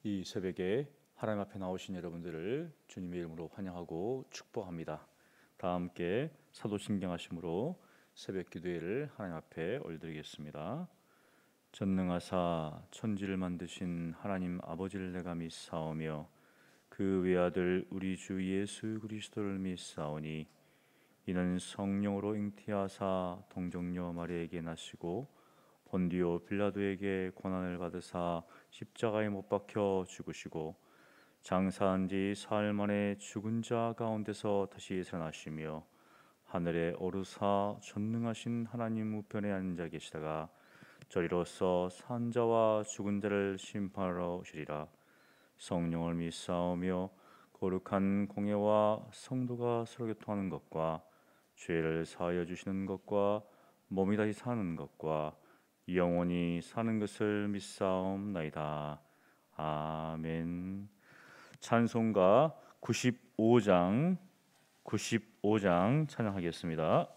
이 새벽에 하나님 앞에 나오신 여러분들을 주님의 이름으로 환영하고 축복합니다. 다 함께 사도신경하심으로 새벽 기도회를 하나님 앞에 올려드리겠습니다. 전능하사 천지를 만드신 하나님 아버지를 내가 믿사오며 그 외아들 우리 주 예수 그리스도를 믿사오니 이는 성령으로 잉태하사 동정녀 마리아에게 나시고 본디오 빌라도에게 고난을 받으사 십자가에 못 박혀 죽으시고 장사한 지 사흘 만에 죽은 자 가운데서 다시 살아나시며 하늘에 오르사 전능하신 하나님 우편에 앉아 계시다가 저리로서 산 자와 죽은 자를 심판하러 오시리라. 성령을 믿사오며 거룩한 공예와 성도가 서로 교통하는 것과 죄를 사하여 주시는 것과 몸이 다시 사는 것과 영원히 사는 것을 믿사옵나이다. 아멘. 찬송가 95장 찬양하겠습니다.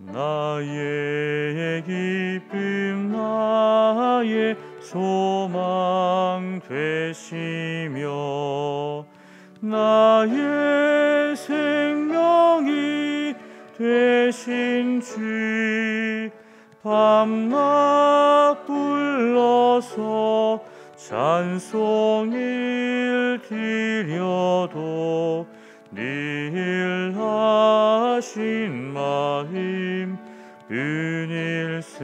나의 기쁨 나의 소망 되시며 나의 생명이 되신 주 밤낮 불러서 찬송을 드려도 늘 하신 마음 은일세.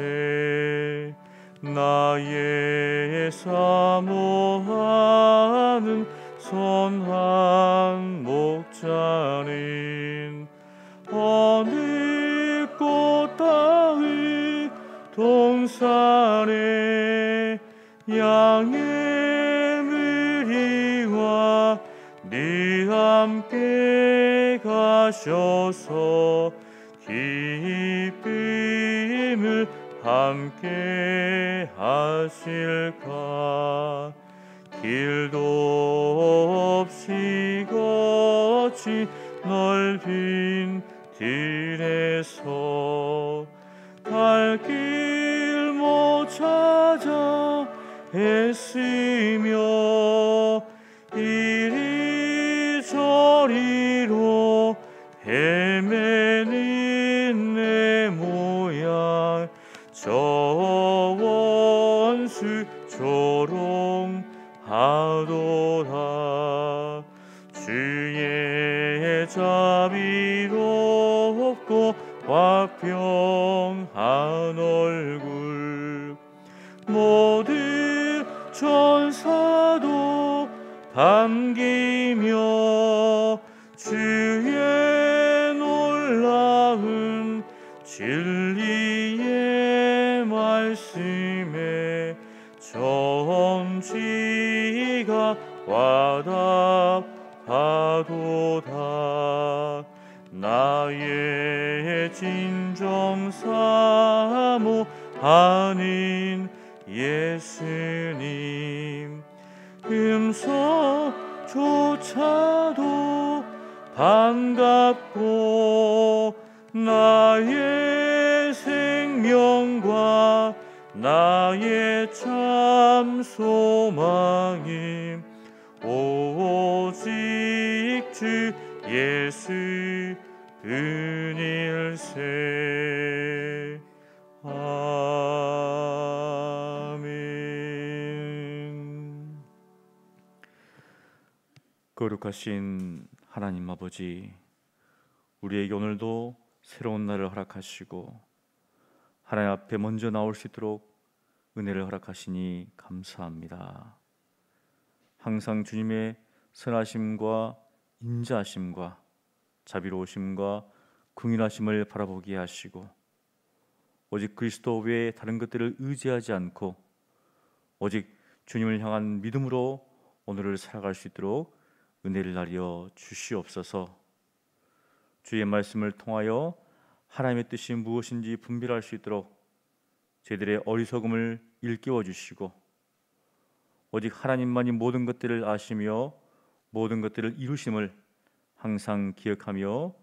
나의 사모하는 선한 목자는 어느 꽃 따위 동산에 양의 무리와 늘 함께 가셔서 기쁨을 함께 하실까. 길도 없이 거친 넓은 들에서 갈 길 못 찾아 애쓰며 이리저리로 헤매는 내 모양 저 원수 조롱하도다. 주의 자비롭고 화평한 얼굴 모든 천사도 반기며 주의 놀라운 진리의 말씀에 정지가 와닿아도다. 나의 진정 사모하는 예수님 음성조차도 반갑고 나의 생명과 나의 참 소망임 오직 주 예수 은일세. 아멘. 거룩하신 하나님 아버지, 우리에게 오늘도 새로운 날을 허락하시고 하나님 앞에 먼저 나올 수 있도록 은혜를 허락하시니 감사합니다. 항상 주님의 선하심과 인자하심과 자비로우심과 긍휼하심을 바라보게 하시고 오직 그리스도 외에 다른 것들을 의지하지 않고 오직 주님을 향한 믿음으로 오늘을 살아갈 수 있도록 은혜를 나려 주시옵소서. 주의 말씀을 통하여 하나님의 뜻이 무엇인지 분별할 수 있도록 저희들의 어리석음을 일깨워 주시고 오직 하나님만이 모든 것들을 아시며 모든 것들을 이루심을 항상 기억하며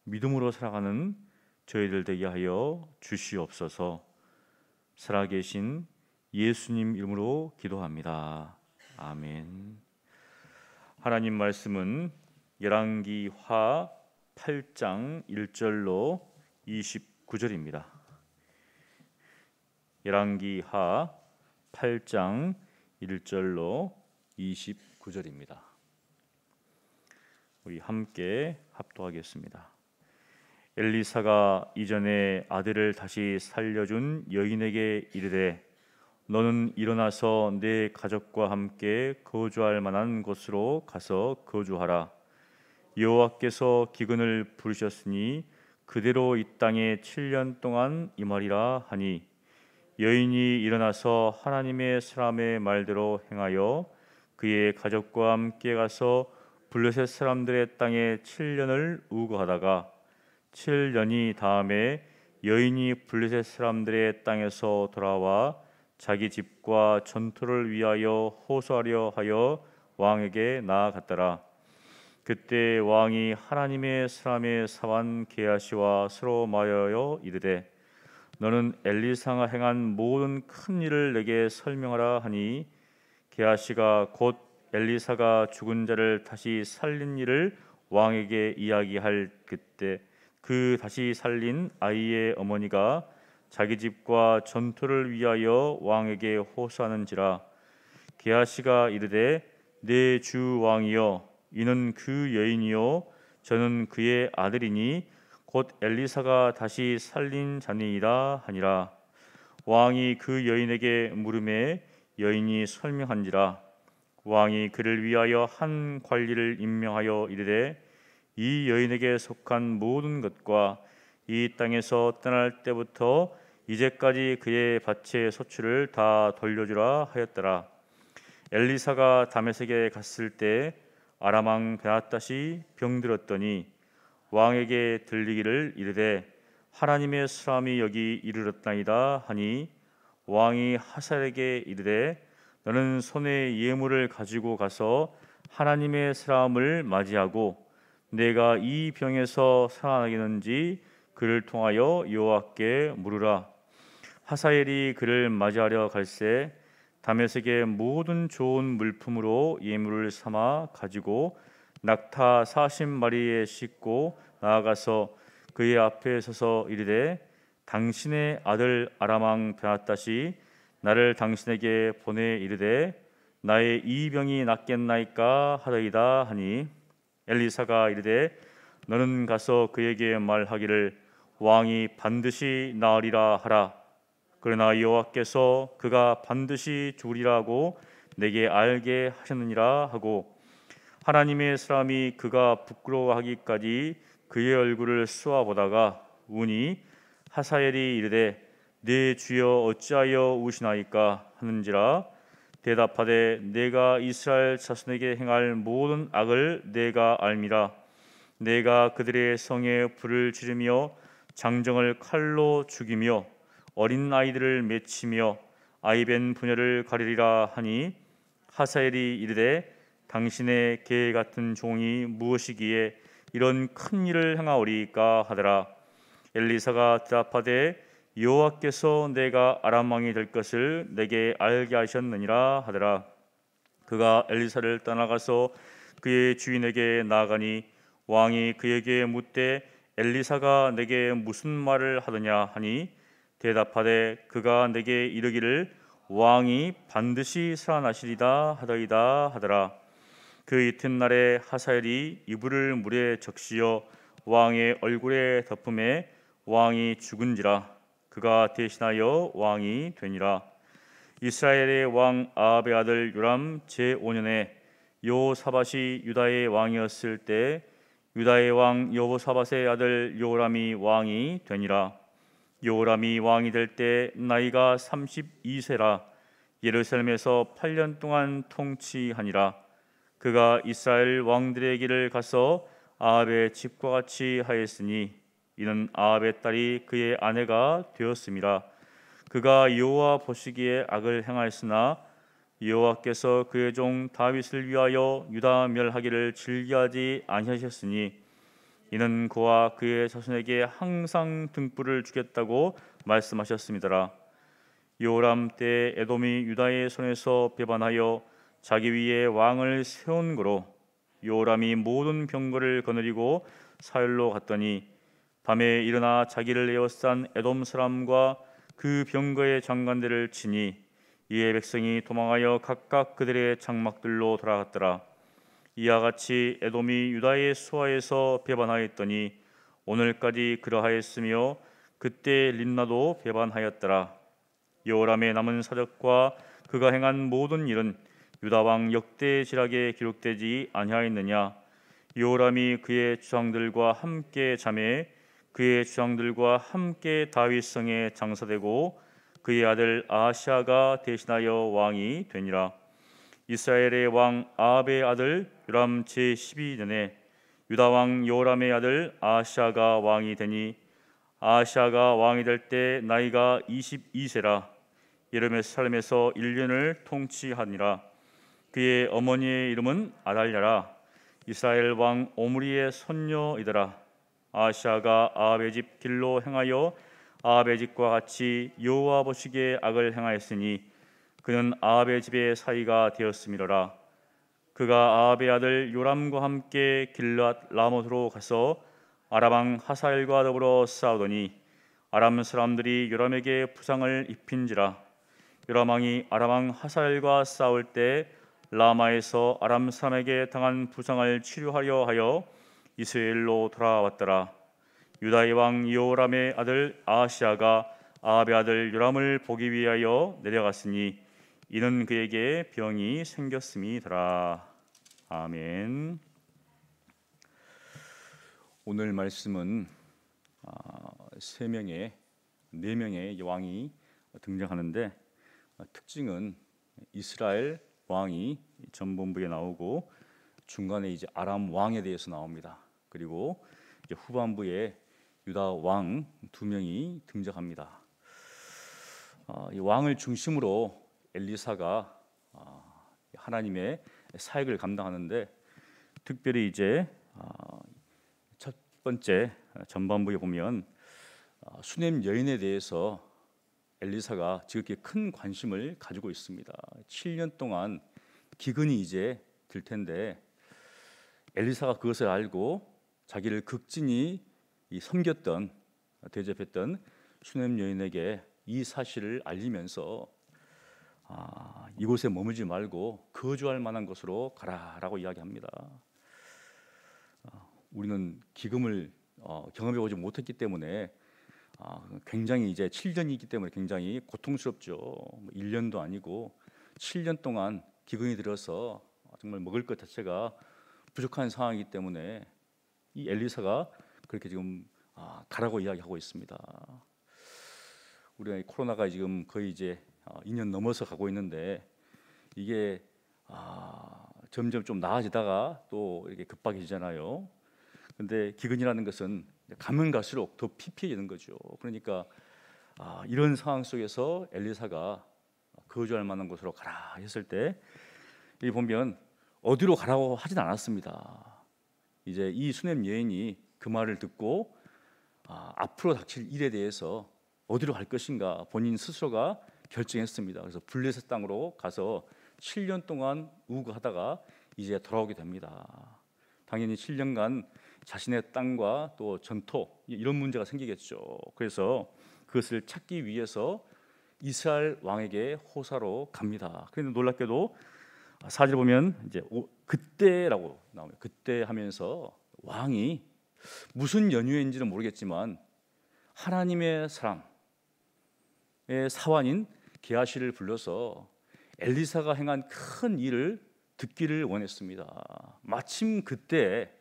믿음으로 살아가는 저희들 되게 하여 주시옵소서. 살아계신 예수님 이름으로 기도합니다. 아멘. 하나님 말씀은 열왕기하 8장 1절로 29절입니다. 열왕기하 8장 1절로 29절입니다. 우리 함께 합독하겠습니다. 엘리사가 이전에 아들을 다시 살려준 여인에게 이르되 너는 일어나서 내 가족과 함께 거주할 만한 곳으로 가서 거주하라. 여호와께서 기근을 부르셨으니 그대로 이 땅에 7년 동안 임하리라 하니 여인이 일어나서 하나님의 사람의 말대로 행하여 그의 가족과 함께 가서 블레셋 사람들의 땅에 7년을 우거하다가 7년이 다음에 여인이 블레셋 사람들의 땅에서 돌아와 자기 집과 전투를 위하여 호소하려 하여 왕에게 나아갔더라. 그때 왕이 하나님의 사람의 사환 게하시와 서로 말하여 이르되 너는 엘리사가 행한 모든 큰 일을 내게 설명하라 하니 게하시가 곧 엘리사가 죽은 자를 다시 살린 일을 왕에게 이야기할 그때 그 다시 살린 아이의 어머니가 자기 집과 전투를 위하여 왕에게 호소하는지라. 게하시가 이르되 내 주 왕이여 이는 그 여인이요 저는 그의 아들이니 곧 엘리사가 다시 살린 자니이다 하니라. 왕이 그 여인에게 물음에 여인이 설명한지라. 왕이 그를 위하여 한 관리를 임명하여 이르되 이 여인에게 속한 모든 것과 이 땅에서 떠날 때부터 이제까지 그의 밭의 소출을 다 돌려주라 하였더라. 엘리사가 다메섹에 갔을 때 아람 왕 베나닷이 병들었더니 왕에게 들리기를 이르되 하나님의 사람이 여기 이르렀나이다 하니 왕이 하사엘에게 이르되 너는 손에 예물을 가지고 가서 하나님의 사람을 맞이하고 내가 이 병에서 살아나겠는지 그를 통하여 여호와께 물으라. 하사엘이 그를 맞이하려 갈새 다메섹의 모든 좋은 물품으로 예물을 삼아 가지고 낙타 40마리에 싣고 나아가서 그의 앞에 서서 이르되 당신의 아들 아람 왕 베나닷이 나를 당신에게 보내 이르되 나의 이 병이 낫겠나이까 하더이다 하니 엘리사가 이르되 너는 가서 그에게 말하기를 왕이 반드시 나으리라 하라. 그러나 여호와께서 그가 반드시 죽으리라고 내게 알게 하셨느니라 하고 하나님의 사람이 그가 부끄러워하기까지 그의 얼굴을 쏘아보다가 우니 하사엘이 이르되 내 주여 어찌하여 우시나이까 하는지라. 대답하되 내가 이스라엘 자손에게 행할 모든 악을 내가 알미라. 내가 그들의 성에 불을 지르며 장정을 칼로 죽이며 어린 아이들을 맺히며 아이벤 부녀를 가리리라 하니 하사엘이 이르되 당신의 개 같은 종이 무엇이기에 이런 큰 일을 행하오리까 하더라. 엘리사가 대답하되 여호와께서 내가 아람 왕이 될 것을 내게 알게 하셨느니라 하더라. 그가 엘리사를 떠나가서 그의 주인에게 나아가니 왕이 그에게 묻되 엘리사가 내게 무슨 말을 하더냐 하니 대답하되 그가 내게 이르기를 왕이 반드시 살아나시리다 하더이다 하더라. 그 이튿날에 하사엘이 이불을 물에 적시어 왕의 얼굴에 덮음에 왕이 죽은지라. 그가 대신하여 왕이 되니라. 이스라엘의 왕 아합의 아들 요람 제5년에 여호사밧이 유다의 왕이었을 때 유다의 왕 여호사밧의 아들 요람이 왕이 되니라. 요람이 왕이 될 때 나이가 32세라. 예루살렘에서 8년 동안 통치하니라. 그가 이스라엘 왕들의 길을 가서 아합의 집과 같이 하였으니 이는 아합의 딸이 그의 아내가 되었음이라. 그가 여호와 보시기에 악을 행하였으나 여호와께서 그의 종 다윗을 위하여 유다 멸하기를 즐겨하지 아니하셨으니 이는 그와 그의 자손에게 항상 등불을 주겠다고 말씀하셨음이더라. 요람 때 에돔이 유다의 손에서 배반하여 자기 위에 왕을 세운 거로 요람이 모든 병거를 거느리고 사흘로 갔더니 밤에 일어나 자기를 에워싼 에돔 사람과 그 병거의 장관들을 치니 이에 백성이 도망하여 각각 그들의 장막들로 돌아갔더라. 이와 같이 에돔이 유다의 수하에서 배반하였더니 오늘까지 그러하였으며 그때 림나도 배반하였더라. 여호람의 남은 사적과 그가 행한 모든 일은 유다 왕 역대지락에 기록되지 아니하였느냐. 여호람이 그의 주상들과 함께 자매해 그의 주상들과 함께 다윗성에 장사되고 그의 아들 아하시아가 대신하여 왕이 되니라. 이스라엘의 왕 아합의 아들 요람 제12년에 유다 왕 여호람의 아들 아하시아가 왕이 되니 아하시아가 왕이 될 때 나이가 22세라. 예루살렘에서 1년을 통치하니라. 그의 어머니의 이름은 아달랴라. 이스라엘 왕 오므리의 손녀이더라. 아하시아가 아합의 집 길로 행하여 아합의 집과 같이 여호와 보시기에 악을 행하였으니 그는 아합의 집의 사이가 되었음이로라. 그가 아합의 아들 요람과 함께 길앗 라못으로 가서 아람 왕 하사엘과 더불어 싸우더니 아람 사람들이 요람에게 부상을 입힌지라. 요람 왕이 아람 왕 하사엘과 싸울 때 라마에서 아람 사람에게 당한 부상을 치료하려 하여 이스라엘로 돌아왔더라. 유다의 왕 여호람의 아들 아하시아가 아합의 아들 요람을 보기 위하여 내려갔으니 이는 그에게 병이 생겼음이더라. 아멘. 오늘 말씀은 네 명의 왕이 등장하는데 특징은 이스라엘 왕이 전본부에 나오고 중간에 이제 아람 왕에 대해서 나옵니다. 그리고 이제 후반부에 유다 왕 두 명이 등장합니다. 이 왕을 중심으로 엘리사가 하나님의 사역을 감당하는데 특별히 이제 첫 번째 전반부에 보면 수넴 여인에 대해서 엘리사가 지극히 큰 관심을 가지고 있습니다. 7년 동안 기근이 이제 들 텐데 엘리사가 그것을 알고 자기를 극진히 섬겼던 대접했던 수넴 여인에게 이 사실을 알리면서 이곳에 머물지 말고 거주할 만한 곳으로 가라라고 이야기합니다. 우리는 기금을 경험해 보지 못했기 때문에 굉장히 이제 7년이기 때문에 굉장히 고통스럽죠. 1년도 아니고 7년 동안 기근이 들어서 정말 먹을 것 자체가 부족한 상황이기 때문에 이 엘리사가 그렇게 지금 가라고 이야기하고 있습니다. 우리가 코로나가 지금 거의 이제 2년 넘어서 가고 있는데 이게 점점 좀 나아지다가 또 이렇게 급박해지잖아요. 근데 기근이라는 것은 가면 갈수록 더 피폐해지는 거죠. 그러니까 이런 상황 속에서 엘리사가 거주할 만한 곳으로 가라 했을 때 이 보면 어디로 가라고 하진 않았습니다. 이제 이 수넴 여인이 그 말을 듣고 앞으로 닥칠 일에 대해서 어디로 갈 것인가 본인 스스로가 결정했습니다. 그래서 블레셋 땅으로 가서 7년 동안 우거하다가 이제 돌아오게 됩니다. 당연히 7년간 자신의 땅과 또 전토 이런 문제가 생기겠죠. 그래서 그것을 찾기 위해서 이스라엘 왕에게 호사로 갑니다. 그런데 놀랍게도 사실 보면 이제 그때라고 나옵니다. 그때 하면서 왕이 무슨 연유인지는 모르겠지만 하나님의 사랑의 사환인 게하시를 불러서 엘리사가 행한 큰 일을 듣기를 원했습니다. 마침 그때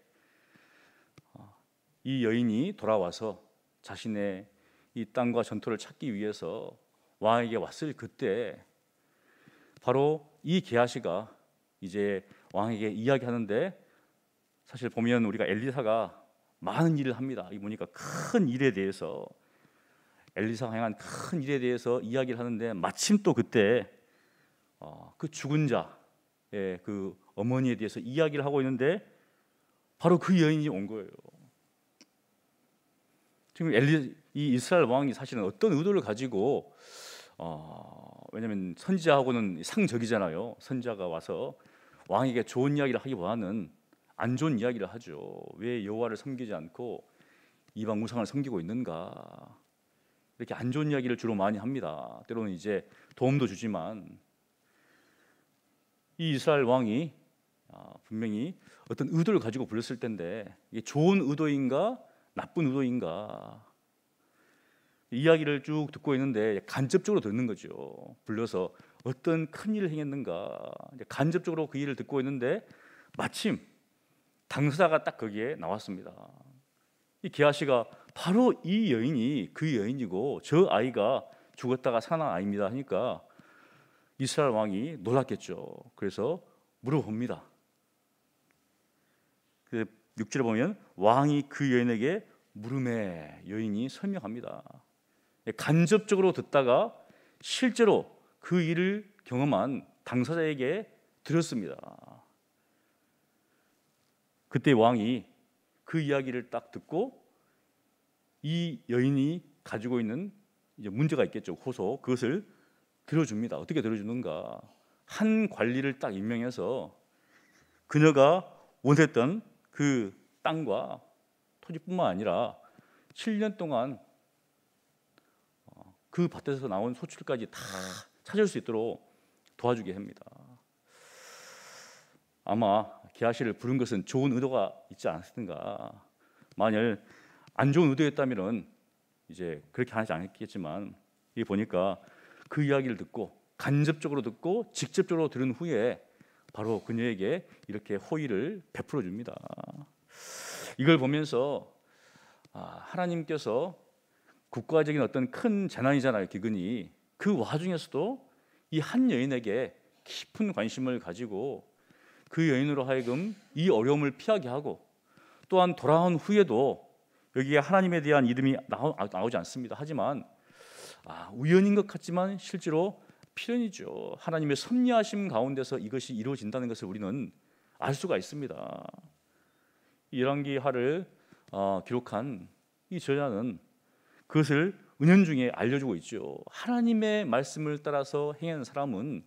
이 여인이 돌아와서 자신의 이 땅과 전토를 찾기 위해서 왕에게 왔을 그때 바로 이 게하시가 이제 왕에게 이야기하는데 사실 보면 우리가 엘리사가 많은 일을 합니다. 이 보니까 큰 일에 대해서 엘리사가 행한 큰 일에 대해서 이야기를 하는데 마침 또 그때 그 죽은 자의 그 어머니에 대해서 이야기를 하고 있는데 바로 그 여인이 온 거예요. 지금 이 이스라엘 왕이 사실은 어떤 의도를 가지고 왜냐하면 선지자하고는 상적이잖아요. 선지자가 와서 왕에게 좋은 이야기를 하기보다는 안 좋은 이야기를 하죠. 왜 여호와를 섬기지 않고 이방 우상을 섬기고 있는가, 이렇게 안 좋은 이야기를 주로 많이 합니다. 때로는 이제 도움도 주지만 이 이스라엘 왕이 분명히 어떤 의도를 가지고 불렀을 텐데 이게 좋은 의도인가 나쁜 의도인가, 이야기를 쭉 듣고 있는데 간접적으로 듣는 거죠. 불러서 어떤 큰 일을 행했는가, 간접적으로 그 일을 듣고 있는데 마침 당사자가 딱 거기에 나왔습니다. 이 게하시가 바로 이 여인이 그 여인이고 저 아이가 죽었다가 살아난 아이입니다 하니까 이스라엘 왕이 놀랐겠죠. 그래서 물어봅니다. 그 6절에 보면 왕이 그 여인에게 물음에 여인이 설명합니다. 간접적으로 듣다가 실제로 그 일을 경험한 당사자에게 들었습니다. 그때 왕이 그 이야기를 딱 듣고 이 여인이 가지고 있는 이제 문제가 있겠죠. 호소, 그것을 들어줍니다. 어떻게 들어주는가? 한 관리를 딱 임명해서 그녀가 원했던 그 땅과 토지뿐만 아니라 7년 동안 그 밭에서 나온 소출까지 다 찾을 수 있도록 도와주게 합니다. 아마 게하시를 부른 것은 좋은 의도가 있지 않았던가. 만일 안 좋은 의도였다면은 이제 그렇게 하지 않았겠지만, 이 보니까 그 이야기를 듣고 간접적으로 듣고 직접적으로 들은 후에 바로 그녀에게 이렇게 호의를 베풀어 줍니다. 이걸 보면서 하나님께서 국가적인 어떤 큰 재난이잖아요, 기근이. 그 와중에서도 이 한 여인에게 깊은 관심을 가지고 그 여인으로 하여금 이 어려움을 피하게 하고, 또한 돌아온 후에도 여기에 하나님에 대한 이름이 나오지 않습니다. 하지만 우연인 것 같지만 실제로 필연이죠. 하나님의 섭리하심 가운데서 이것이 이루어진다는 것을 우리는 알 수가 있습니다. 열왕기하를 기록한 이 저자는 그것을 은연중에 알려주고 있죠. 하나님의 말씀을 따라서 행하는 사람은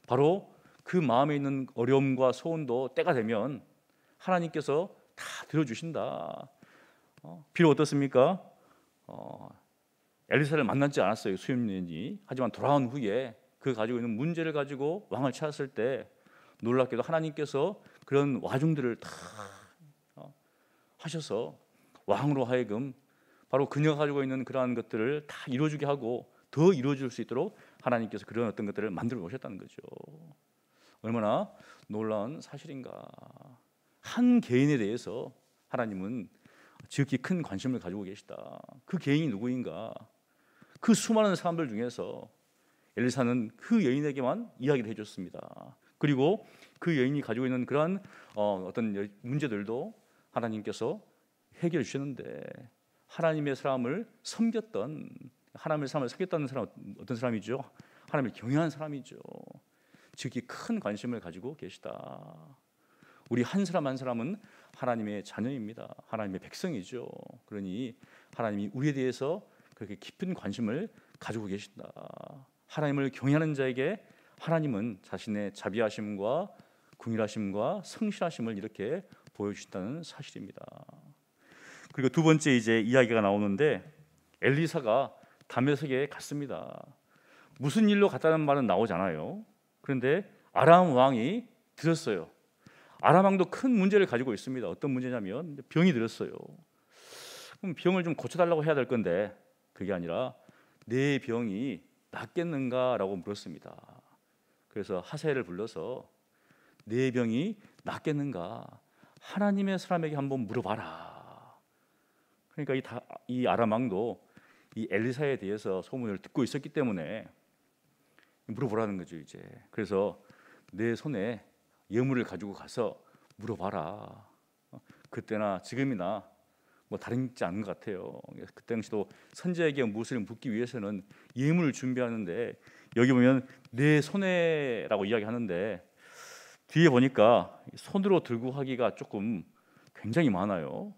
바로 그 마음에 있는 어려움과 소원도 때가 되면 하나님께서 다 들어주신다. 비록 어떻습니까? 엘리사를 만나지 않았어요, 수염년이. 하지만 돌아온 후에 그 가지고 있는 문제를 가지고 왕을 찾았을 때 놀랍게도 하나님께서 그런 와중들을 다 하셔서 왕으로 하여금 바로 그녀가 가지고 있는 그러한 것들을 다 이루어주게 하고 더 이루어질 수 있도록 하나님께서 그런 어떤 것들을 만들어 오셨다는 거죠. 얼마나 놀라운 사실인가. 한 개인에 대해서 하나님은 지극히 큰 관심을 가지고 계시다. 그 개인이 누구인가? 그 수많은 사람들 중에서 엘리사는 그 여인에게만 이야기를 해줬습니다. 그리고 그 여인이 가지고 있는 그러한 어떤 문제들도 하나님께서 해결해 주셨는데, 하나님의 사람을 섬겼던, 하나님의 사람을 섬겼다는 사람 어떤 사람이죠? 하나님을 경외하는 사람이죠. 지극히 큰 관심을 가지고 계시다. 우리 한 사람 한 사람은 하나님의 자녀입니다. 하나님의 백성이죠. 그러니 하나님이 우리에 대해서 그렇게 깊은 관심을 가지고 계신다. 하나님을 경외하는 자에게 하나님은 자신의 자비하심과 긍휼하심과 성실하심을 이렇게 보여주신다는 사실입니다. 그리고 두 번째 이제 이야기가 나오는데, 엘리사가 다메섹에 갔습니다. 무슨 일로 갔다는 말은 나오지 않아요. 그런데 아람 왕이 들었어요. 아람 왕도 큰 문제를 가지고 있습니다. 어떤 문제냐면 병이 들었어요. 그럼 병을 좀 고쳐달라고 해야 될 건데 그게 아니라 내 병이 낫겠는가라고 물었습니다. 그래서 하세를 불러서 내 병이 낫겠는가 하나님의 사람에게 한번 물어봐라. 그러니까 이 아람 왕도 이 엘리사에 대해서 소문을 듣고 있었기 때문에 물어보라는 거죠 이제. 그래서 내 손에 예물을 가지고 가서 물어봐라. 그때나 지금이나 뭐 다르지 않은 것 같아요. 그 당시도 선지자에게 무엇을 묻기 위해서는 예물을 준비하는데 여기 보면 내 손에라고 이야기하는데 뒤에 보니까 손으로 들고 하기가 조금 굉장히 많아요.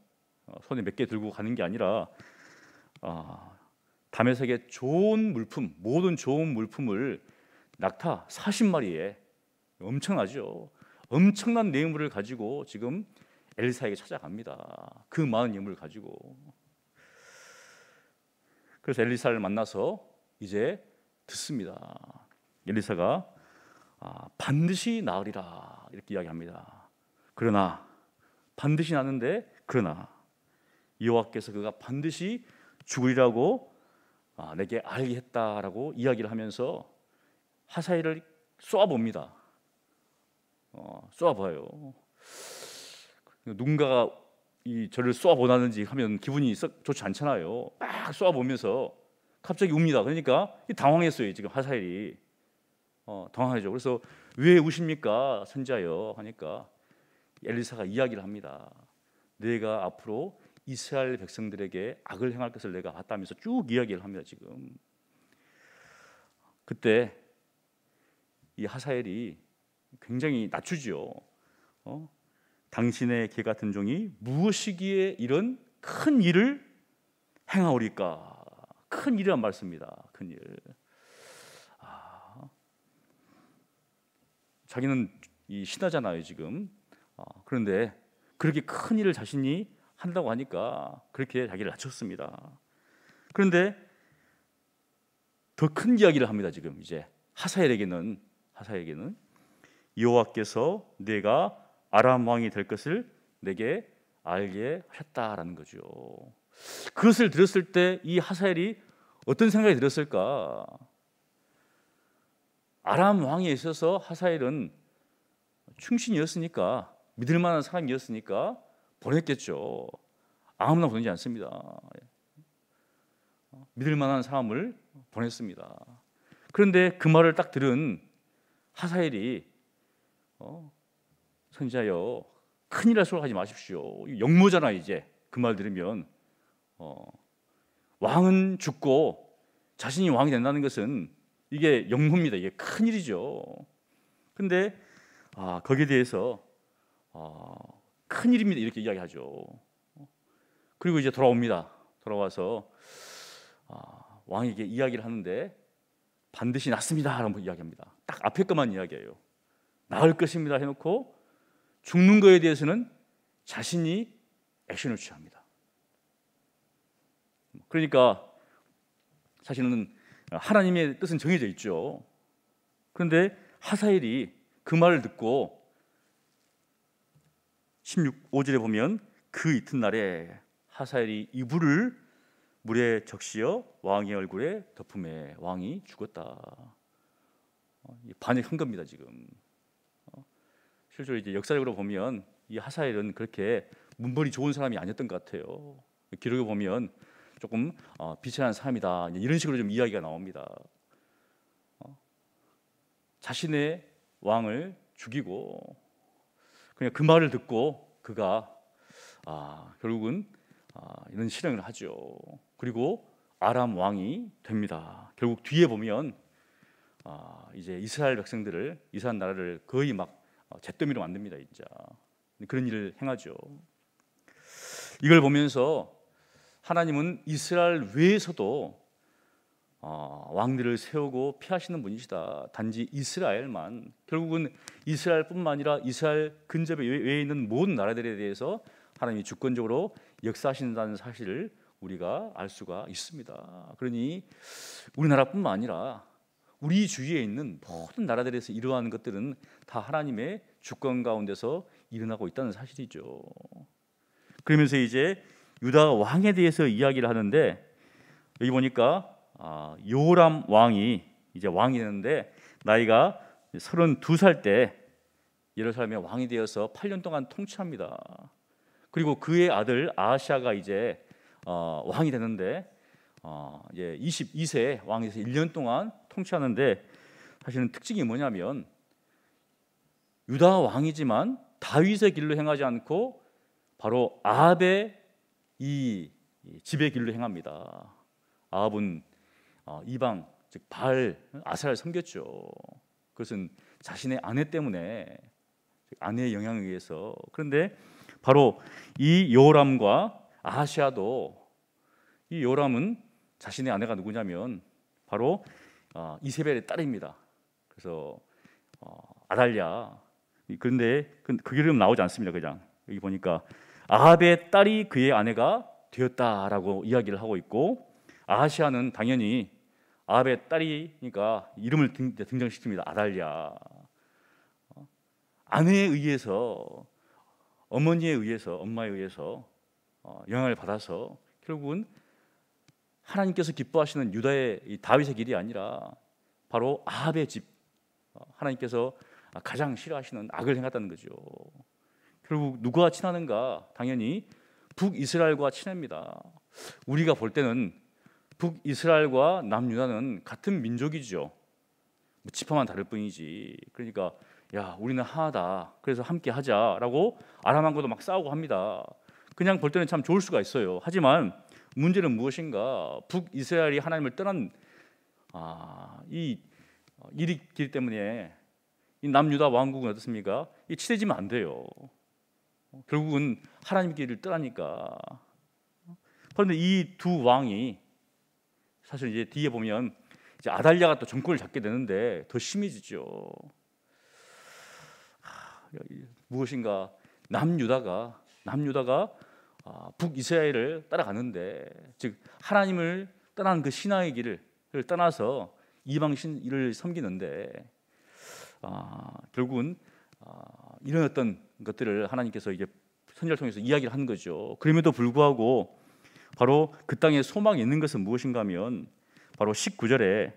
손에 몇 개 들고 가는 게 아니라 다메섹의 좋은 물품, 모든 좋은 물품을 낙타 40마리에 엄청나죠. 엄청난 뇌물을 가지고 지금 엘리사에게 찾아갑니다. 그 많은 예물을 가지고. 그래서 엘리사를 만나서 이제 듣습니다. 엘리사가 반드시 나으리라 이렇게 이야기합니다. 그러나 반드시 나는데 그러나 여호와께서 그가 반드시 죽으리라고 내게 알게 했다라고 이야기를 하면서 하사엘을 쏘아봅니다. 쏘아봐요. 누군가가 저를 쏘아보다든지 하면 기분이 썩 좋지 않잖아요. 막 쏘아보면서 갑자기 웁니다. 그러니까 당황했어요. 지금 하사엘이 당황하죠. 그래서 왜 우십니까 선지자여 하니까 엘리사가 이야기를 합니다. 내가 앞으로 이스라엘 백성들에게 악을 행할 것을 내가 봤다면서 쭉 이야기를 합니다. 지금 그때 이 하사엘이 굉장히 낮추죠. 당신의 개 같은 종이 무엇이기에 이런 큰 일을 행하오리까? 큰 일이란 말씀입니다. 큰 일. 자기는 이 신하잖아요 지금. 그런데 그렇게 큰 일을 자신이 한다고 하니까 그렇게 자기를 낮췄습니다. 그런데 더 큰 이야기를 합니다. 지금 이제 하사엘에게는 여호와께서 내가 아람 왕이 될 것을 내게 알게 하셨다라는 거죠. 그것을 들었을 때 이 하사엘이 어떤 생각이 들었을까? 아람 왕에 있어서 하사엘은 충신이었으니까 믿을 만한 사람이었으니까 보냈겠죠. 아무나 보내지 않습니다. 믿을 만한 사람을 보냈습니다. 그런데 그 말을 딱 들은 하사엘이 선지자여 큰일 날 소리 하지 마십시오. 역모잖아. 이제 그 말 들으면 왕은 죽고 자신이 왕이 된다는 것은 이게 역모입니다. 이게 큰일이죠. 근데 거기에 대해서 큰일입니다 이렇게 이야기하죠. 그리고 이제 돌아옵니다. 돌아와서 왕에게 이야기를 하는데 반드시 낫습니다 라고 이야기합니다. 딱 앞에 것만 이야기해요. 나을 것입니다 해놓고 죽는 거에 대해서는 자신이 액션을 취합니다. 그러니까 사실은 하나님의 뜻은 정해져 있죠. 그런데 하사엘이 그 말을 듣고 5절에 보면 그 이튿날에 하사엘이 이불을 물에 적시어 왕의 얼굴에 덮음에 왕이 죽었다. 반역한 겁니다 지금. 실제로 이제 역사적으로 보면 이 하사엘은 그렇게 문벌이 좋은 사람이 아니었던 것 같아요. 기록에 보면 조금 비천한 사람이다 이런 식으로 좀 이야기가 나옵니다. 자신의 왕을 죽이고 그냥 그 말을 듣고 그가 결국은 이런 실행을 하죠. 그리고 아람 왕이 됩니다. 결국 뒤에 보면 이제 이스라엘 백성들을 이스라엘 나라를 거의 막 잿더미로 만듭니다. 진짜 그런 일을 행하죠. 이걸 보면서 하나님은 이스라엘 외에서도 왕들을 세우고 피하시는 분이시다. 단지 이스라엘만, 결국은 이스라엘뿐만 아니라 이스라엘 근접에 외에 있는 모든 나라들에 대해서 하나님이 주권적으로 역사하신다는 사실을 우리가 알 수가 있습니다. 그러니 우리나라뿐만 아니라 우리 주위에 있는 모든 나라들에서 이러한 것들은 다 하나님의 주권 가운데서 일어나고 있다는 사실이죠. 그러면서 이제 유다 왕에 대해서 이야기를 하는데 여기 보니까 요람 왕이 이제 왕이 되는데 나이가 32살 때 예루살렘의 왕이 되어서 8년 동안 통치합니다. 그리고 그의 아들 아하시아가 이제 왕이 되는데 이제 22세 왕이 돼서 1년 동안 통치하는데 사실은 특징이 뭐냐면 유다 왕이지만 다윗의 길로 행하지 않고 바로 아합의 이 지배 길로 행합니다. 아합은 이방 즉 바알 아세라를 섬겼죠. 그것은 자신의 아내 때문에, 아내의 영향에 의해서. 그런데 바로 이 여호람과 아하시아도, 이 여호람은 자신의 아내가 누구냐면 바로 이세벨의 딸입니다. 그래서 아달랴. 그런데 그 이름 나오지 않습니다. 그냥 여기 보니까 아합의 딸이 그의 아내가 되었다라고 이야기를 하고 있고, 아하시아는 당연히 아합의 딸이니까 이름을 등장시킵니다. 아달랴. 아내에 의해서, 어머니에 의해서, 엄마에 의해서 영향을 받아서 결국은 하나님께서 기뻐하시는 유다의 이 다윗의 길이 아니라 바로 아합의 집, 하나님께서 가장 싫어하시는 악을 행했다는 거죠. 결국 누구와 친하는가? 당연히 북이스라엘과 친합니다. 우리가 볼 때는 북이스라엘과 남유다는 같은 민족이죠. 지파만 다를 뿐이지. 그러니까 야, 우리는 하나다, 그래서 함께 하자라고 아람왕과도 막 싸우고 합니다. 그냥 볼 때는 참 좋을 수가 있어요. 하지만 문제는 무엇인가? 북이스라엘이 하나님을 떠난 이 일이기 때문에 이 남유다 왕국은 어떻습니까? 이 치대지면 안 돼요. 결국은 하나님 길을 떠나니까. 그런데 이 두 왕이 사실 이제 뒤에 보면 이제 아달랴가 또 정권을 잡게 되는데 더 심해지죠. 무엇인가? 남유다가 북이스라엘을 따라가는데, 즉 하나님을 떠난 그 신앙의 길을 떠나서 이방 신을 섬기는데, 결국은 이런 어떤 것들을 하나님께서 이제 선지자를 통해서 이야기를 한 거죠. 그럼에도 불구하고 바로 그 땅에 소망이 있는 것은 무엇인가 하면 바로 19절에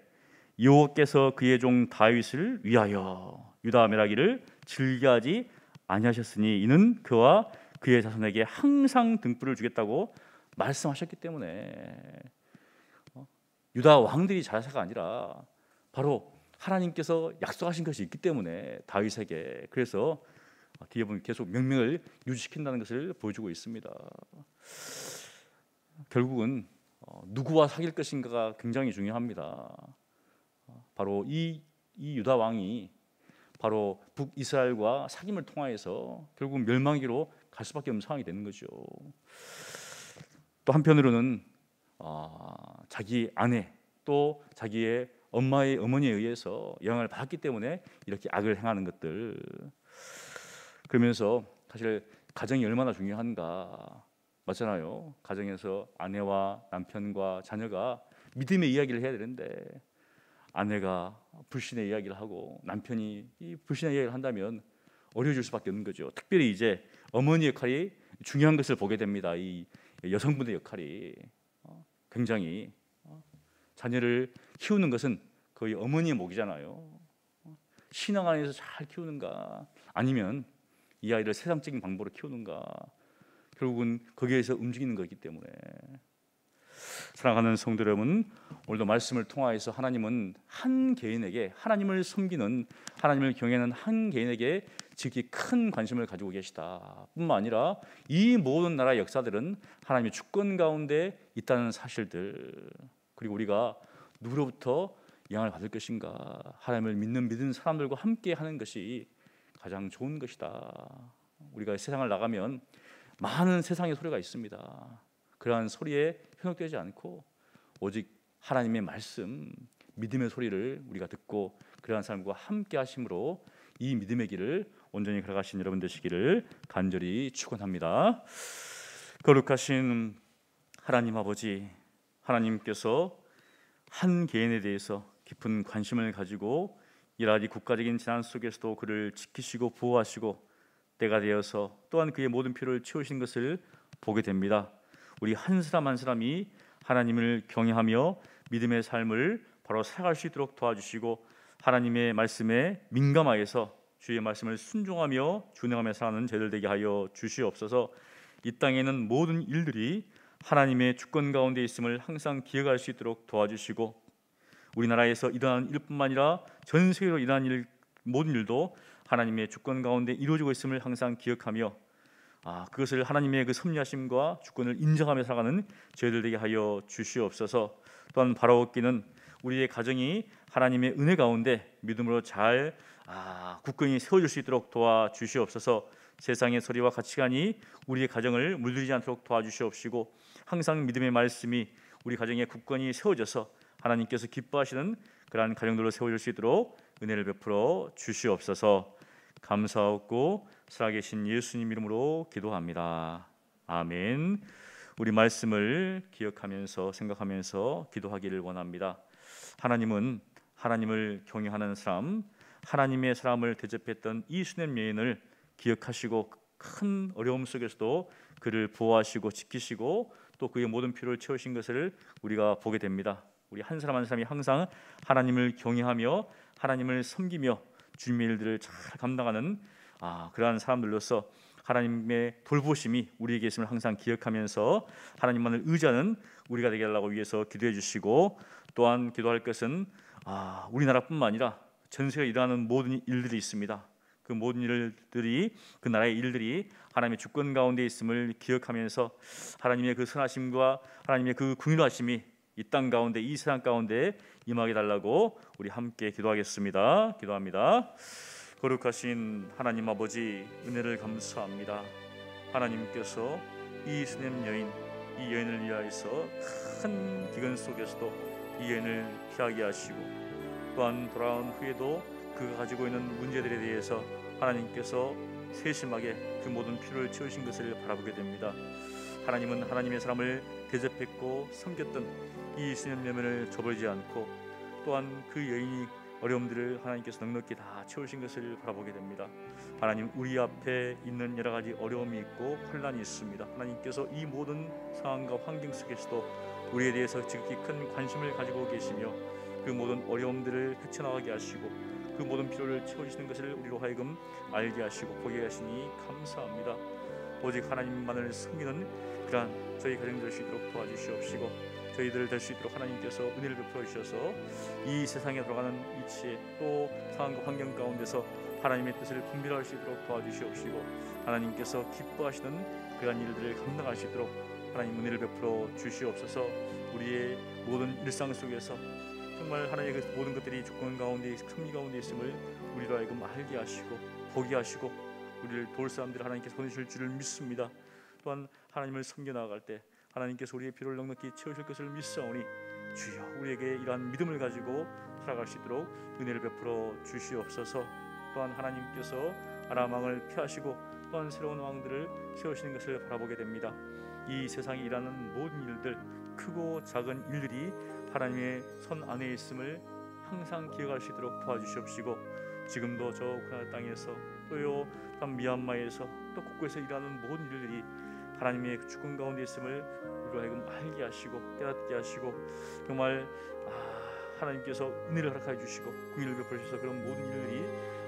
여호와께서 그의 종 다윗을 위하여 유다 멸하기를 즐겨하지 아니하셨으니 이는 그와 그의 자손에게 항상 등불을 주겠다고 말씀하셨기 때문에, 유다 왕들이 잘해서가 아니라 바로 하나님께서 약속하신 것이 있기 때문에 다윗에게, 그래서 뒤에 보면 계속 명령을 유지시킨다는 것을 보여주고 있습니다. 결국은 누구와 사귈 것인가가 굉장히 중요합니다. 바로 이 유다 왕이 바로 북이스라엘과 사귐을 통하여서 결국 멸망기로 갈 수밖에 없는 상황이 되는 거죠. 또 한편으로는 자기 아내 또 자기의 어머니에 의해서 영향을 받았기 때문에 이렇게 악을 행하는 것들. 그러면서 사실 가정이 얼마나 중요한가, 맞잖아요. 가정에서 아내와 남편과 자녀가 믿음의 이야기를 해야 되는데 아내가 불신의 이야기를 하고 남편이 이 불신의 이야기를 한다면 어려워질 수밖에 없는 거죠. 특별히 이제 어머니 역할이 중요한 것을 보게 됩니다. 이 여성분의 역할이 굉장히, 자녀를 키우는 것은 거의 어머니의 몫이잖아요. 신앙 안에서 잘 키우는가, 아니면 이 아이를 세상적인 방법으로 키우는가, 결국은 거기에서 움직이는 거기 때문에. 사랑하는 성도 여러분, 오늘도 말씀을 통하여서 하나님은 한 개인에게, 하나님을 섬기는, 하나님을 경외하는 한 개인에게 지극히 큰 관심을 가지고 계시다 뿐만 아니라 이 모든 나라의 역사들은 하나님의 주권 가운데 있다는 사실들, 그리고 우리가 누구로부터 영향을 받을 것인가, 하나님을 믿는 사람들과 함께 하는 것이 가장 좋은 것이다. 우리가 세상을 나가면 많은 세상의 소리가 있습니다. 그러한 소리에 현혹되지 않고 오직 하나님의 말씀, 믿음의 소리를 우리가 듣고 그러한 사람과 함께 하심으로 이 믿음의 길을 온전히 걸어가신 여러분 되시기를 간절히 축원합니다. 거룩하신 하나님 아버지, 하나님께서 한 개인에 대해서 깊은 관심을 가지고 이라지 국가적인 재난 속에서도 그를 지키시고 보호하시고 때가 되어서 또한 그의 모든 필요를 채우신 것을 보게 됩니다. 우리 한 사람 한 사람이 하나님을 경외하며 믿음의 삶을 바로 살아갈 수 있도록 도와주시고 하나님의 말씀에 민감하여서 주의 말씀을 순종하며 준행하며 사는 저희들 되게 하여 주시옵소서. 이 땅에는 모든 일들이 하나님의 주권 가운데 있음을 항상 기억할 수 있도록 도와주시고 우리나라에서 일어나는 일뿐만 아니라 전 세계로 일어나는 모든 일도 하나님의 주권 가운데 이루어지고 있음을 항상 기억하며 그것을 하나님의 그 섭리하심과 주권을 인정하며 살아가는 저희들 되게 하여 주시옵소서. 또한 바라옵기는 우리의 가정이 하나님의 은혜 가운데 믿음으로 잘 굳건히 세워질 수 있도록 도와주시옵소서. 세상의 소리와 가치관이 우리의 가정을 물들이지 않도록 도와주시옵시고, 항상 믿음의 말씀이 우리 가정에 굳건히 세워져서 하나님께서 기뻐하시는 그러한 가정들로 세워질 수 있도록 은혜를 베풀어 주시옵소서. 감사하고 살아계신 예수님 이름으로 기도합니다. 아멘. 우리 말씀을 기억하면서 생각하면서 기도하기를 원합니다. 하나님은 하나님을 경외하는 사람, 하나님의 사람을 대접했던 이 수넴 여인을 기억하시고 큰 어려움 속에서도 그를 보호하시고 지키시고 또 그의 모든 필요를 채우신 것을 우리가 보게 됩니다. 우리 한 사람 한 사람이 항상 하나님을 경외하며 하나님을 섬기며 주님의 일들을 잘 감당하는 그러한 사람들로서 하나님의 돌보심이 우리에게 있음을 항상 기억하면서 하나님만을 의지하는 우리가 되게 하려고 위해서 기도해 주시고, 또한 기도할 것은 우리나라뿐만 아니라 전 세계에 일어나는 모든 일들이 있습니다. 그 모든 일들이, 그 나라의 일들이 하나님의 주권 가운데 있음을 기억하면서 하나님의 그 선하심과 하나님의 그 긍휼하심이 이 땅 가운데, 이 세상 가운데 임하게 달라고 우리 함께 기도하겠습니다. 기도합니다. 거룩하신 하나님 아버지, 은혜를 감사합니다. 하나님께서 이 수넴 여인, 이 여인을 위하여서 큰 기근 속에서도 이 여인을 피하게 하시고, 또한 돌아온 후에도 그가 가지고 있는 문제들에 대해서 하나님께서 세심하게 그 모든 필요를 채우신 것을 바라보게 됩니다. 하나님은 하나님의 사람을 대접했고 섬겼던 이 수넴 여인을 저버리지 않고, 또한 그 여인이 어려움들을 하나님께서 넉넉히 다 채우신 것을 바라보게 됩니다. 하나님, 우리 앞에 있는 여러 가지 어려움이 있고 혼란이 있습니다. 하나님께서 이 모든 상황과 환경 속에서도 우리에 대해서 지극히 큰 관심을 가지고 계시며 그 모든 어려움들을 헤쳐나가게 하시고 그 모든 필요를 채워주시는 것을 우리로 하여금 알게 하시고 보게 하시니 감사합니다. 오직 하나님만을 섬기는 그러한 저희 가정 될 수 있도록 도와주시옵시고, 저희들 될 수 있도록 하나님께서 은혜를 베풀어 주셔서 이 세상에 돌아가는 이치에 또 상황과 환경 가운데서 하나님의 뜻을 분별할 수 있도록 도와주시옵시고, 하나님께서 기뻐하시는 그러한 일들을 감당할 수 있도록 하나님 은혜를 베풀어 주시옵소서. 우리의 모든 일상 속에서 정말 하나님의 그 모든 것들이 주권 가운데, 섭리 가운데 있음을 우리로 하여금 알게 하시고 보게 하시고 우리를 도울 사람들을 하나님께서 보내실 줄을 믿습니다. 또한 하나님을 섬겨 나아갈 때 하나님께서 우리의 필요를 넉넉히 채우실 것을 믿사오니 주여, 우리에게 이러한 믿음을 가지고 살아갈 수 있도록 은혜를 베풀어 주시옵소서. 또한 하나님께서 아람 왕을 피하시고 또한 새로운 왕들을 세우시는 것을 바라보게 됩니다. 이 세상에 일하는 모든 일들, 크고 작은 일들이 하나님의 손 안에 있음을 항상 기억할 수 있도록 도와주시옵시고, 지금도 저 우크라이나 땅에서 또요 미얀마에서 또 곳곳에서 일하는 모든 일들이 하나님의 주권 가운데 있음을 우리로 하여금 알게 하시고 깨닫게 하시고, 정말 하나님께서 은혜를 허락하여 주시고 긍휼을 베풀어 주셔서 그런 모든 일들이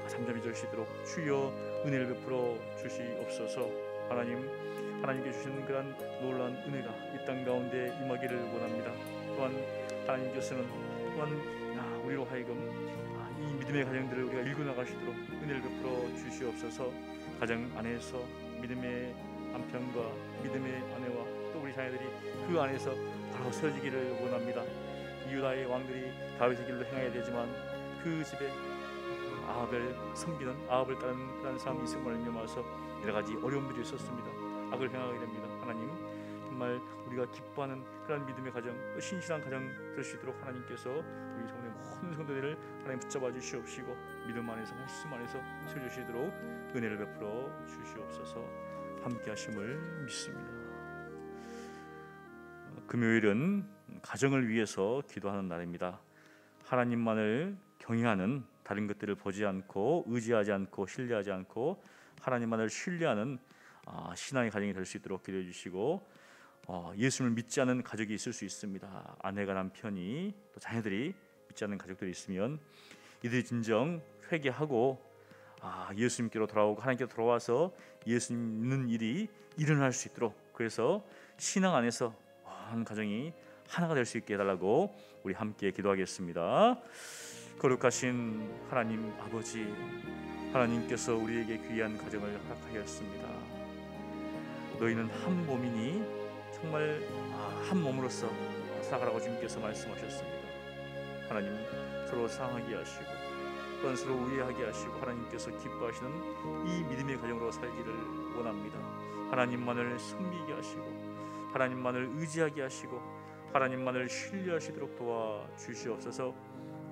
잠잠히 될 수 있도록 주여 은혜를 베풀어 주시옵소서. 하나님께 주시는 그런 놀라운 은혜가 이 땅 가운데 임하기를 원합니다. 또한 하나님께서는 또한 우리로 하여금 이 믿음의 가정들을 우리가 일궈 나갈 수 있도록 은혜를 베풀어 주시옵소서. 가정 안에서 믿음의 남편과 믿음의 아내와 또 우리 자녀들이 그 안에서 바로 세워지기를 원합니다. 유다의 왕들이 다윗의 길로 행해야 되지만 그 집에 아합을 섬기는, 아합을 따르는 그런 사람이 있음을 말미암아서 여러 가지 어려움들이 있었습니다. 악을 행하게 됩니다. 하나님, 정말 우리가 기뻐하는 그런 믿음의 가정, 신실한 가정 될 수 있도록 하나님께서 우리 성도의 모든 성도들을 하나님 붙잡아 주시옵시고 믿음 안에서 말씀 안에서 세워주시도록 은혜를 베풀어 주시옵소서. 함께 하심을 믿습니다. 금요일은 가정을 위해서 기도하는 날입니다. 하나님만을 경외하는, 다른 것들을 보지 않고 의지하지 않고 신뢰하지 않고 하나님만을 신뢰하는 신앙의 가정이 될 수 있도록 기도해 주시고, 예수님을 믿지 않는 가족이 있을 수 있습니다. 아내가 남편이 또 자녀들이 믿지 않는 가족들이 있으면 이들이 진정 회개하고 예수님께로 돌아오고 하나님께로 돌아와서 예수님 믿는 일이 일어날 수 있도록, 그래서 신앙 안에서 한 가정이 하나가 될 수 있게 해달라고 우리 함께 기도하겠습니다. 거룩하신 하나님 아버지, 하나님께서 우리에게 귀한 가정을 허락하였습니다. 너희는 한 몸이니 정말 한 몸으로서 살아가라고 주님께서 말씀하셨습니다. 하나님 서로 사랑하게 하시고 또한 서로 우애하게 하시고 하나님께서 기뻐하시는 이 믿음의 가정으로 살기를 원합니다. 하나님만을 섬기게 하시고 하나님만을 의지하게 하시고 하나님만을 신뢰하시도록 도와주시옵소서.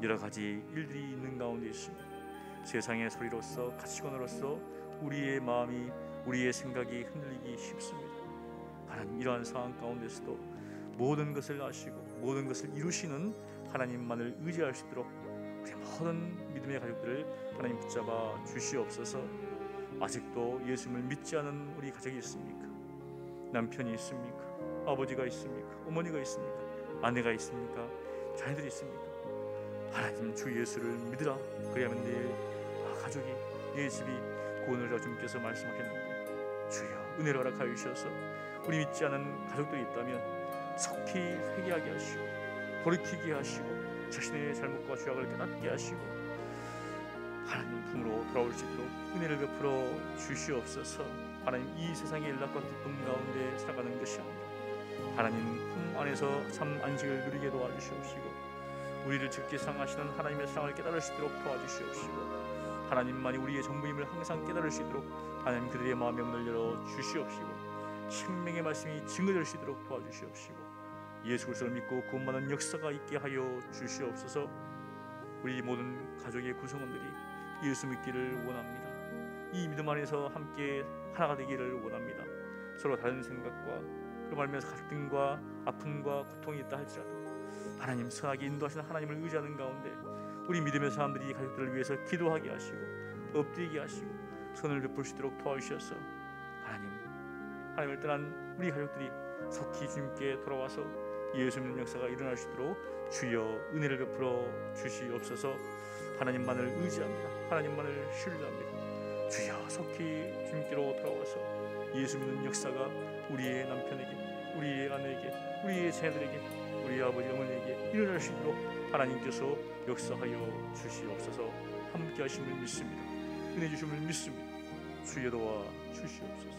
여러 가지 일들이 있는 가운데 있습니다. 세상의 소리로서 가치관으로서 우리의 마음이 우리의 생각이 흔들리기 쉽습니다. 하나님 이러한 상황 가운데서도 모든 것을 아시고 모든 것을 이루시는 하나님만을 의지할 수 있도록 우리 모든 믿음의 가족들을 하나님 붙잡아 주시옵소서. 아직도 예수님을 믿지 않은 우리 가족이 있습니까? 남편이 있습니까? 아버지가 있습니까? 어머니가 있습니까? 아내가 있습니까? 자녀들이 있습니까? 하나님 주 예수를 믿으라. 그리하면 내 가족이 내 집이 구원을 얻으라 주님께서 말씀하셨는데 주여 은혜를 허락하여 주셔서 우리 믿지 않은 가족들이 있다면 속히 회개하게 하시고 돌이키게 하시고 자신의 잘못과 죄악을 깨닫게 하시고 하나님 품으로 돌아올 수 있도록 은혜를 베풀어 주시옵소서. 하나님 이 세상의 일락과 기쁨 가운데 살아가는 것이 아니라 하나님 품 안에서 참 안식을 누리게 도와주시옵시고 우리를 깊게 사랑하시는 하나님의 사랑을 깨달을 수 있도록 도와주시옵시고 하나님만이 우리의 전부임을 항상 깨달을 수 있도록 하나님 그들의 마음의 문을 열어 주시옵시고 생명의 말씀이 증거될 수 있도록 도와주시옵시고 예수 그리스도를 믿고 구원받는 역사가 있게 하여 주시옵소서. 우리 모든 가족의 구성원들이 예수 믿기를 원합니다. 이 믿음 안에서 함께 하나가 되기를 원합니다. 서로 다른 생각과 그 말면서 갈등과 아픔과 고통이 있다 할지라도 하나님 선하게 인도하시는 하나님을 의지하는 가운데 우리 믿음의 사람들이 가족들을 위해서 기도하게 하시고 엎드리게 하시고 선을 베풀 수 있도록 도와주셔서 하나님을 떠난 우리 가족들이 속히 주님께 돌아와서 예수 믿는 역사가 일어날 수 있도록 주여 은혜를 베풀어 주시옵소서. 하나님만을 의지합니다. 하나님만을 신뢰합니다. 주여 속히 주님께로 돌아와서 예수 믿는 역사가 우리의 남편에게 우리의 아내에게 우리의 자녀들에게 우리 아버지 어머니에게 일어날 수 있도록 하나님께서 역사하여 주시옵소서. 함께 하심을 믿습니다. 은혜 주심을 믿습니다. 주여 도와 주시옵소서.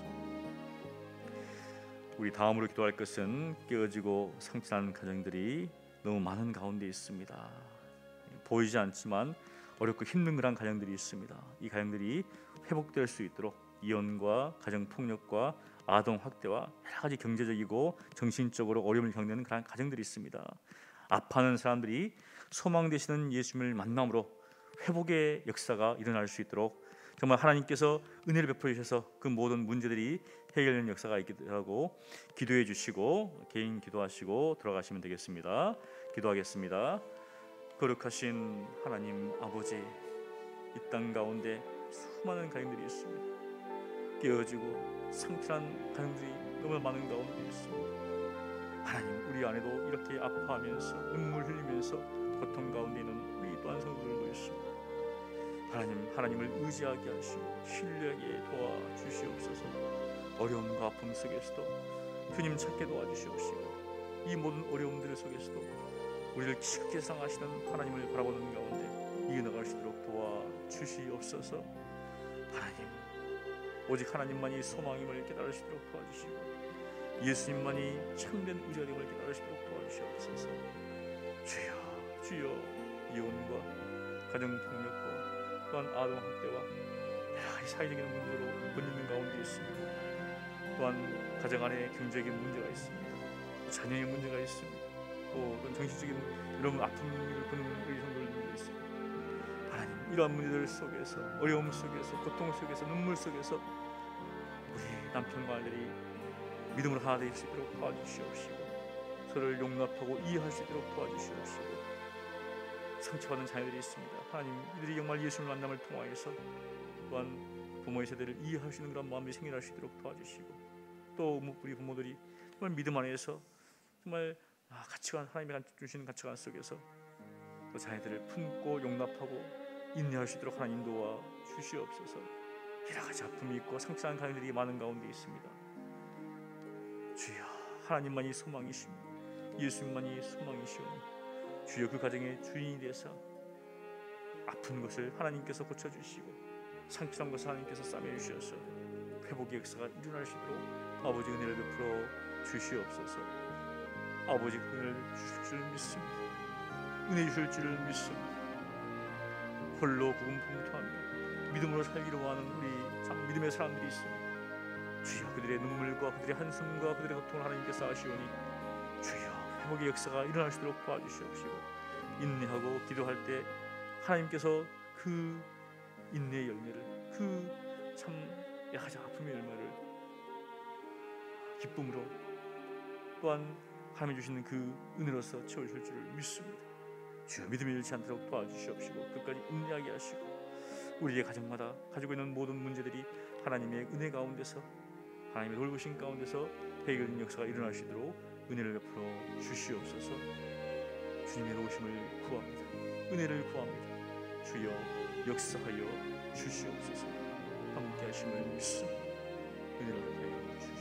우리 다음으로 기도할 것은 깨어지고 상처난 가정들이 너무 많은 가운데 있습니다. 보이지 않지만 어렵고 힘든 그런 가정들이 있습니다. 이 가정들이 회복될 수 있도록 이혼과 가정폭력과 아동 학대와 여러 가지 경제적이고 정신적으로 어려움을 겪는 그런 가정들이 있습니다. 아파하는 사람들이 소망 되시는 예수님을 만남으로 회복의 역사가 일어날 수 있도록 정말 하나님께서 은혜를 베풀어 주셔서 그 모든 문제들이 해결되는 역사가 있기도 하고 기도해 주시고 개인 기도하시고 들어가시면 되겠습니다. 기도하겠습니다. 거룩하신 하나님 아버지, 이 땅 가운데 수많은 가정들이 있습니다. 깨어지고 상처난 가정들이 너무 많은 가운데 있습니다. 하나님 우리 안에도 이렇게 아파하면서 눈물 흘리면서 고통 가운데 있는 우리 또한 성도들도 있습니다. 하나님을 의지하게 하시고 신뢰하게 도와주시옵소서. 어려움과 아픔 속에서도 주님 찾게 도와주시옵시고 이 모든 어려움들 속에서도 우리를 깊게 사랑하시는 하나님을 바라보는 가운데 이어나갈 수 있도록 도와주시옵소서. 하나님 오직 하나님만이 소망임을 깨달을 수 있도록 도와주시고 예수님만이 참된 의지가 됨을 깨달을 수 있도록 도와주시옵소서. 주여 이혼과 가정폭력과 또한 아동학대와 여러 가지 사회적인 문제로 번지는 가운데 있습니다. 또한 가정 안에 경제적인 문제가 있습니다. 자녀의 문제가 있습니다. 또 정신적인 이런 아픔을 보는 우리 성도들도 있습니다. 하나님 이러한 문제들 속에서 어려움 속에서 고통 속에서 눈물 속에서 우리 남편과 아들이 믿음으로 하나 될 수 있도록 도와주시옵시고 서로를 용납하고 이해할 수 있도록 도와주시옵시고 상처받는 자녀들이 있습니다. 하나님 이들이 정말 예수님을 만남을 통하여서 또한 부모의 세대를 이해할 수 있는 그런 마음이 생겨날 수 있도록 도와주시고 또 우리 부모들이 정말 믿음 안에서 정말 가치관 하나님이 주시는 가치관 속에서 또 자녀들을 품고 용납하고 인내할 수 있도록 하나님 도와 주시옵소서. 여러 가지 아픔이 있고 상처난 가정들이 많은 가운데 있습니다. 주여 하나님만이 소망이십니다. 예수님만이 소망이시오니 주여 그 가정의 주인이 되어서 아픈 것을 하나님께서 고쳐주시고 상처난 것을 하나님께서 싸매주셔서 회복의 역사가 일어날 수 있도록 아버지 은혜를 베풀어 주시옵소서. 아버지 은혜를 주실 줄 믿습니다. 은혜 주실 줄 믿습니다. 홀로 고군분투하며 믿음으로 살기로 하는 우리 참 믿음의 사람들이 있습니다. 주여 그들의 눈물과 그들의 한숨과 그들의 고통을 하나님께서 아시오니 주여 회복의 역사가 일어나시도록 도와주시옵시고 인내하고 기도할 때 하나님께서 그 인내의 열매를 그 참 가장 아픔의 열매를 기쁨으로 또한 하나님이 주시는 그 은혜로서 채워주실 줄 믿습니다. 주여 믿음이 잃지 않도록 도와주시옵시고 끝까지 인내하게 하시고 우리의 가정마다 가지고 있는 모든 문제들이 하나님의 은혜 가운데서 하나님의 돌보심 가운데서 해결되는 역사가 일어나시도록 은혜를 베풀어 주시옵소서. 주님의 도우심을 구합니다. 은혜를 구합니다. 주여 역사하여 주시옵소서. 함께 하심을 믿습니다. 은혜를 하여 주시옵소서.